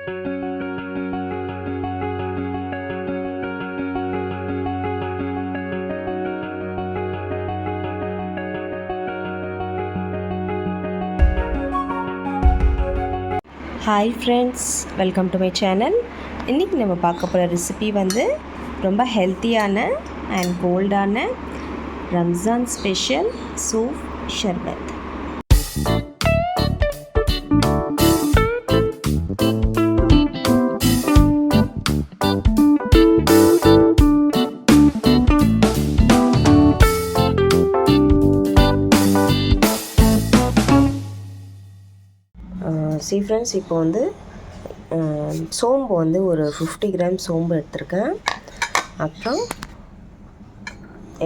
Hi friends, welcome to my channel. இன்றைக்கி நம்ம பார்க்க போகிற ரெசிபி வந்து ரொம்ப ஹெல்த்தியான அண்ட் கோல்டான ரம்ஜான் ஸ்பெஷல் சூப் ஷர்பத். சி ஃப்ரெண்ட்ஸ், இப்போ வந்து சோம்பு வந்து ஒரு 50 கிராம் சோம்பு எடுத்திருக்கேன். அப்புறம்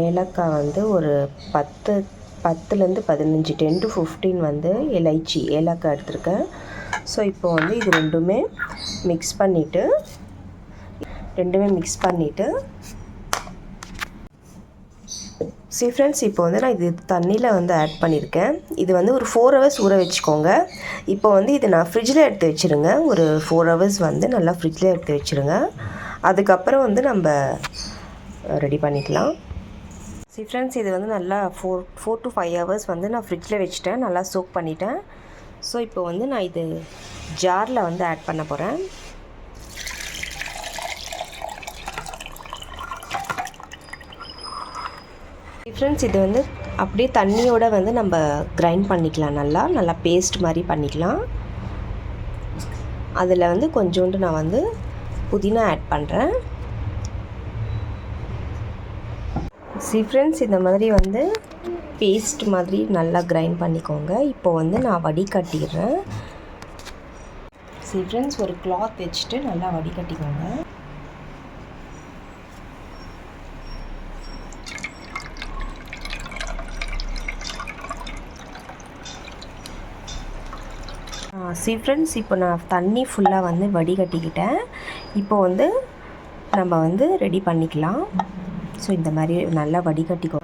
ஏலக்காய் வந்து ஒரு 10லேருந்து 15, 10 to 15 வந்து இலைச்சி ஏலக்காய் எடுத்திருக்கேன். ஸோ இப்போ வந்து இது ரெண்டுமே மிக்ஸ் பண்ணிவிட்டு ஃப்ரெண்ட்ஸ், இப்போ வந்து நான் இது தண்ணியில் வந்து ஆட் பண்ணியிருக்கேன். இது வந்து ஒரு 4 hours ஊற வச்சுக்கோங்க. இப்போ வந்து இது நான் ஃப்ரிட்ஜில் எடுத்து வச்சுருங்க. ஒரு 4 hours வந்து நல்லா ஃப்ரிட்ஜில் எடுத்து வச்சுருங்க. அதுக்கப்புறம் வந்து நம்ம ரெடி பண்ணிக்கலாம். ஃப்ரெண்ட்ஸ், இது வந்து நல்லா 4 to 5 hours வந்து நான் ஃப்ரிட்ஜில் வச்சுட்டேன். நல்லா சோக் பண்ணிட்டேன். ஸோ இப்போ வந்து நான் இது ஜாரில் வந்து ஆட் பண்ண போகிறேன். ஃப்ரெண்ட்ஸ், இது வந்து அப்படியே தண்ணியோடு வந்து நம்ம கிரைண்ட் பண்ணிக்கலாம். நல்லா பேஸ்ட் மாதிரி பண்ணிக்கலாம். அதில் வந்து கொஞ்சோண்டு நான் வந்து புதினா ஆட் பண்ணுறேன். ஃப்ரெண்ட்ஸ், இந்த மாதிரி வந்து பேஸ்ட் மாதிரி நல்லா கிரைண்ட் பண்ணிக்கோங்க. இப்போ வந்து நான் வடிகட்டிடுறேன். ஃப்ரெண்ட்ஸ், ஒரு கிளாத் வச்சுட்டு நல்லா வடிகட்டிக்கோங்க. ஃப்ரெண்ட்ஸ், இப்போ நான் தண்ணி ஃபுல்லாக வந்து வடிகட்டிக்கிட்டேன். இப்போ வந்து நம்ம வந்து ரெடி பண்ணிக்கலாம். ஸோ இந்த மாதிரி நல்லா வடிகட்டிக்கோ.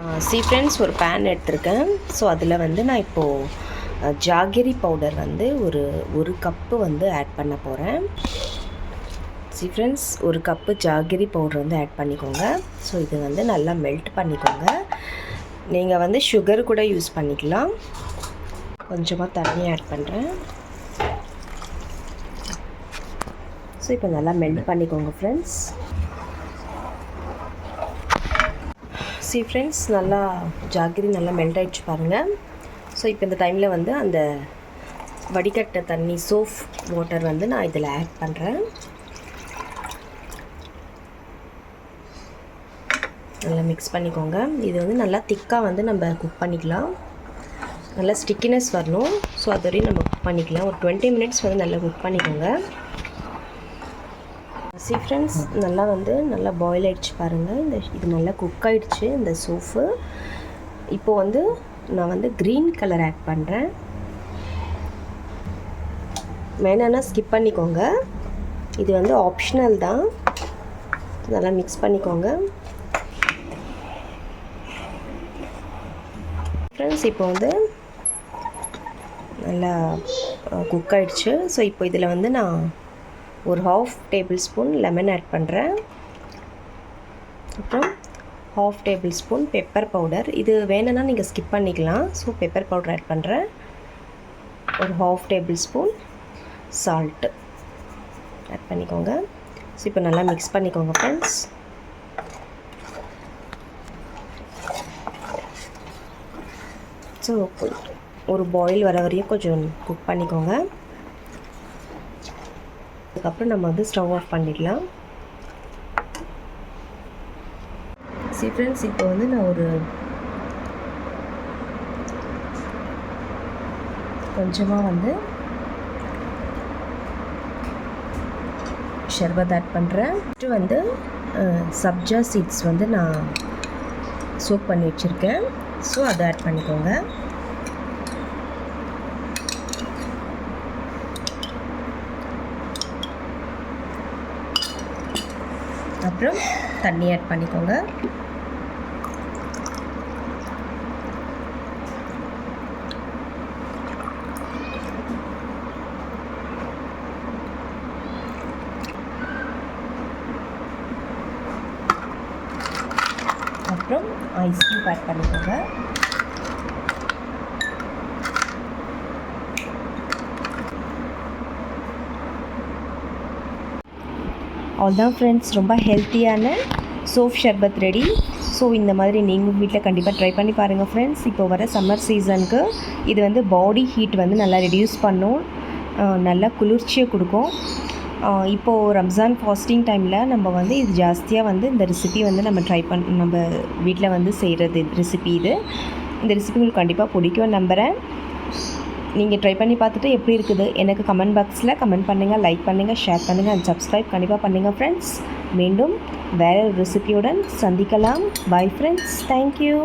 ஃப்ரெண்ட்ஸ், ஒரு பேன் எடுத்திருக்கேன். ஸோ அதில் வந்து நான் இப்போது ஜாகரி பவுடர் வந்து ஒரு கப்பு வந்து ஆட் பண்ண போகிறேன். ஃப்ரெண்ட்ஸ், ஒரு கப்பு ஜாகரி பவுடர் வந்து ஆட் பண்ணிக்கோங்க. ஸோ இது வந்து நல்லா மெல்ட் பண்ணிக்கோங்க. நீங்கள் வந்து சுகர் கூட யூஸ் பண்ணிக்கலாம். கொஞ்சமாக தண்ணி ஆட் பண்ணுறேன். ஸோ இப்போ நல்லா மெல்ட் பண்ணிக்கோங்க ஃப்ரெண்ட்ஸ். ஃப்ரெண்ட்ஸ், நல்லா ஜாகரி நல்லா மெல்ட் ஆகிடுச்சு பாருங்கள். ஸோ இப்போ இந்த டைமில் வந்து அந்த வடிகட்ட தண்ணி சோப் வாட்டர் வந்து நான் இதில் ஆட் பண்ணுறேன். நல்லா மிக்ஸ் பண்ணிக்கோங்க. இது வந்து நல்லா திக்காக வந்து நம்ம குக் பண்ணிக்கலாம். நல்லா ஸ்டிக்கினஸ் வரணும். ஸோ அது வரையும் நம்ம குக் பண்ணிக்கலாம். ஒரு 20 minutes வந்து நல்லா குக் பண்ணிக்கோங்க. ஃப்ரெண்ட்ஸ், நல்லா பாயில் ஆகிடுச்சு பாருங்கள். இது நல்லா குக் ஆகிடுச்சு இந்த சூப்பு. இப்போது வந்து நான் வந்து க்ரீன் கலர் ஆட் பண்ணுறேன். வேணான்னா ஸ்கிப் பண்ணிக்கோங்க. இது வந்து ஆப்ஷனல் தான். நல்லா மிக்ஸ் பண்ணிக்கோங்க. ஃப்ரெண்ட்ஸ், இப்போ வந்து நல்லா குக் ஆகிடுச்சு. ஸோ இப்போ இதில் வந்து நான் ஒரு 1/2 tablespoon லெமன் ஆட் பண்ணுறேன். அப்புறம் 1/2 tablespoon பெப்பர் பவுடர். இது வேணும்னா நீங்கள் ஸ்கிப் பண்ணிக்கலாம். ஸோ பெப்பர் பவுடர் ஆட் பண்ணுறேன். ஒரு 1/2 tablespoon சால்ட்டு ஆட் பண்ணிக்கோங்க. ஸோ இப்போ நல்லா மிக்ஸ் பண்ணிக்கோங்க ஃப்ரெண்ட்ஸ். ஸோ ஒரு பாயில் வர வரையும் கொஞ்சம் குக் பண்ணிக்கோங்க. அதுக்கப்புறம் நம்ம வந்து ஸ்டவ் ஆஃப் பண்ணிடலாம். ஃப்ரெண்ட்ஸ், இப்போ வந்து நான் ஒரு கொஞ்சமாக வந்து ஷர்பத் ஆட் பண்ணுறேன். ஃபஸ்ட்டு வந்து சப்ஜா சீட்ஸ் வந்து நான் சோக் பண்ணி வச்சுருக்கேன். ஸோ அதை ஆட் பண்ணிக்கோங்க. அப்புறம் தண்ணி ஆட் பண்ணிக்கோங்க. அதுக்கப்புறம் ஐஸ் க்யூப் ஆட் பண்ணிக்கோங்க. அவ்வளோதான் ஃப்ரெண்ட்ஸ், ரொம்ப ஹெல்த்தியான சோப் ஷர்பத் ரெடி. ஸோ இந்த மாதிரி நீங்கள் வீட்டில் கண்டிப்பாக ட்ரை பண்ணி பாருங்கள் ஃப்ரெண்ட்ஸ். இப்போ வர சம்மர் சீசனுக்கு இது வந்து பாடி ஹீட் வந்து நல்லா ரெடியூஸ் பண்ணும், நல்லா குளிர்ச்சியை கொடுக்கும். இப்போது ரம்ஜான் ஃபாஸ்டிங் டைமில் நம்ம வந்து இது ஜாஸ்தியாக வந்து இந்த ரெசிபி வந்து நம்ம வீட்டில் வந்து செய்கிறது ரெசிபி இது. இந்த ரெசிபி உங்களுக்கு கண்டிப்பாக பிடிக்கும் நம்புகிறேன். நீங்கள் ட்ரை பண்ணி பார்த்துட்டு எப்படி இருக்குது எனக்கு கமெண்ட் பாக்ஸில் கமெண்ட் பண்ணுங்கள், லைக் பண்ணுங்கள், ஷேர் பண்ணுங்கள் அண்ட் சப்ஸ்கிரைப் கண்டிப்பாக பண்ணுங்கள் ஃப்ரெண்ட்ஸ். மீண்டும் வேறு ஒரு ரெசிபியுடன் சந்திக்கலாம். Bye friends, thank you.